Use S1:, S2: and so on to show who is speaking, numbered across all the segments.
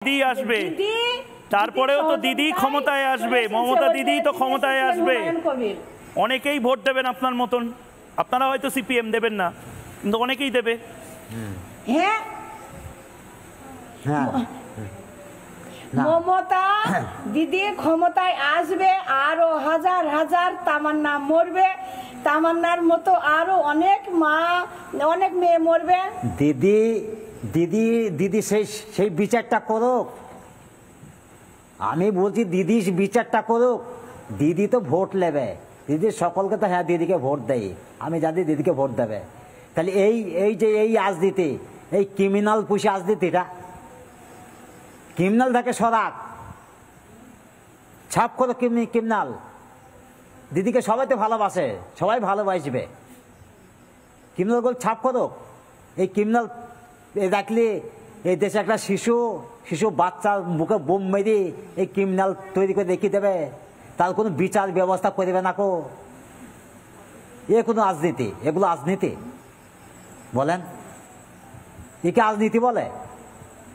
S1: দিদি আসবে, তারপরেও তো দিদি ক্ষমতায় আসবে, মমতা দিদি তো ক্ষমতায় আসবে। অনেকেই ভোট দেবেন আপনার মতন, আপনারা হয়তো সিপিএম দেবেন না, কিন্তু অনেকেই দেবে।
S2: হ্যাঁ, মমতা দিদি ক্ষমতায় আসবে, আরো হাজার হাজার তামান্না মরবে, তামান্নার মতো আরো অনেক মা অনেক মেয়ে মরবে।
S3: দিদি দিদি দিদি সেই বিচারটা করুক। আমি বলছি দিদি বিচারটা করুক। দিদি তো ভোট নেবে, দিদি সকলকে তো হ্যাঁ দিদিকে ভোট দেয়, আমি জানি দিদিকে ভোট দেবে। তাহলে এই যে এই রাজনীতি, এই ক্রিমিনাল পুষি রাজনীতিটা, ক্রিমিনাল থাকে সরাক, ছাপ করো ক্রিমিনাল। দিদিকে সবাই তো ভালোবাসে, সবাই ভালোবাসবে, ক্রিমিনাল গুলো ছাপ করো। এই ক্রিমিনাল দেখলে এই দেশে একটা শিশু বাচ্চার মুখে বোম মেরে এই ক্রিমিনাল তৈরি করে দেখিয়ে দেবে, তার কোনো বিচার ব্যবস্থা করবে না কো। এ কোনো রাজনীতি? এগুলো রাজনীতি বলেন? একে রাজনীতি বলে?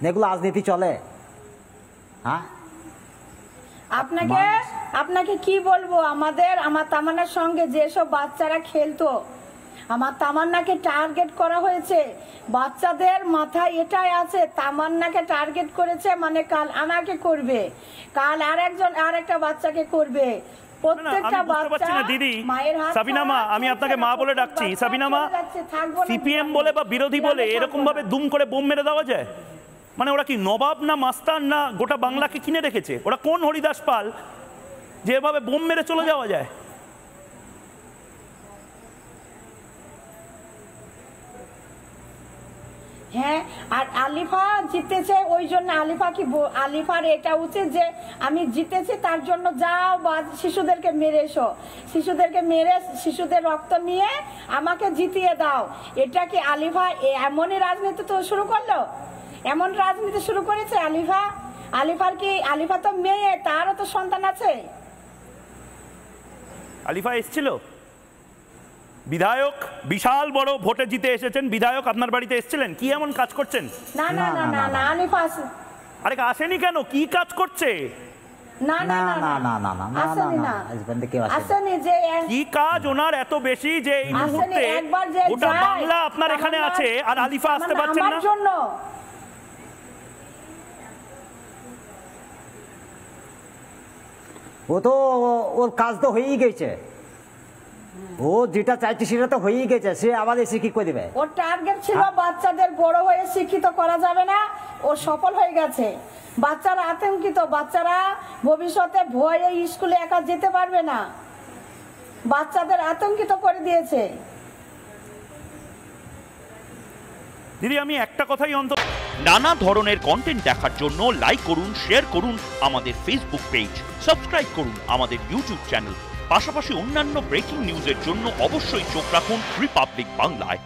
S3: এগুলো রাজনীতি চলে? হ্যাঁ,
S2: আপনাকে কি বলবো, আমার তামান্নার সঙ্গে যেসব বাচ্চারা খেলতো, আমার তামান্নাকে টার্গেট করা হয়েছে। বাচ্চাদের মাথায় এটাই আছে, তামান্নাকে টার্গেট করেছে মানে কাল আমাকে করবে, কাল আরেকটা বাচ্চাকে করবে। প্রত্যেকটা বাচ্চা
S1: দিদি,
S2: মায়ের হাত।
S1: সাবিনা মা, আমি আপনাকে মা বলে ডাকছি। সাবিনা মা, সিপিএম বলে বা বিরোধী বলে এরকম ভাবে দুম করে বোম মেরে দেওয়া যায়? মানে ওরা কি নবাব না মাস্তান না গোটা বাংলাকে কিনে রেখেছে? ওরা কোন হরিদাস পাল যে এভাবে বোম মেরে চলে যাওয়া যায়?
S2: হ্যাঁ, আর আলিফা জিতেছে ওই জন্য আলিফার এটা উচিত যে আমি জিতেছি, তার জন্য যাও বা শিশুদেরকে মেরে এসো, শিশুদেরকে মেরে শিশুদের রক্ত নিয়ে আমাকে জিতিয়ে দাও। এটা কি আলিফা এমনই রাজনীতি তো শুরু করলো? এমন রাজনীতি শুরু করেছে আলিফা? আলিফা তো মেয়ে, তারও তো সন্তান আছে।
S1: আলিফা এসেছিল বিধায়ক, বিশাল বড় ভোটে জিতে এসেছেন বিধায়ক, আপনার বাড়িতে এসেছিলেন? কি এমন কাজ করছেন?
S2: না না না না না, আলিফা
S1: আরে আসেনি কেন? কি কাজ করছে?
S2: না না না না না না না, আসেনি না, আসেনি। যে
S1: কি কাজ ওনার এত বেশি যে এই মুহূর্তে গোটা বাংলা আপনার এখানে আছে আর আলিফা আসতে পারছেন না?
S2: আমার জন্য
S3: ও তো ওর কাজ তো হয়েই গেছে, ও যেটা চাইছে সেটা তো হয়েই গেছে, সে আবার এসে কি করে দেবে?
S2: ওর টার্গেট ছিল বাচ্চাদের বড় হয়ে শিক্ষিত করা যাবে না, ও সফল হয়ে গেছে। বাচ্চারা আতঙ্কিত, বাচ্চারা ভবিষ্যতে ভয়ে স্কুলে একা যেতে পারবে না, বাচ্চাদের আতঙ্কিত করে দিয়েছে।
S1: দিদি আমি একটা কথাই অন্তত, নানা ধরনের কন্টেন্ট দেখার জন্য লাইক করুন, শেয়ার করুন আমাদের ফেসবুক পেজ, সাবস্ক্রাইব করুন আমাদের ইউটিউব চ্যানেল, পাশাপাশি অন্যান্য ব্রেকিং নিউজের জন্য অবশ্যই চোখ রাখুন রিপাবলিক বাংলায়।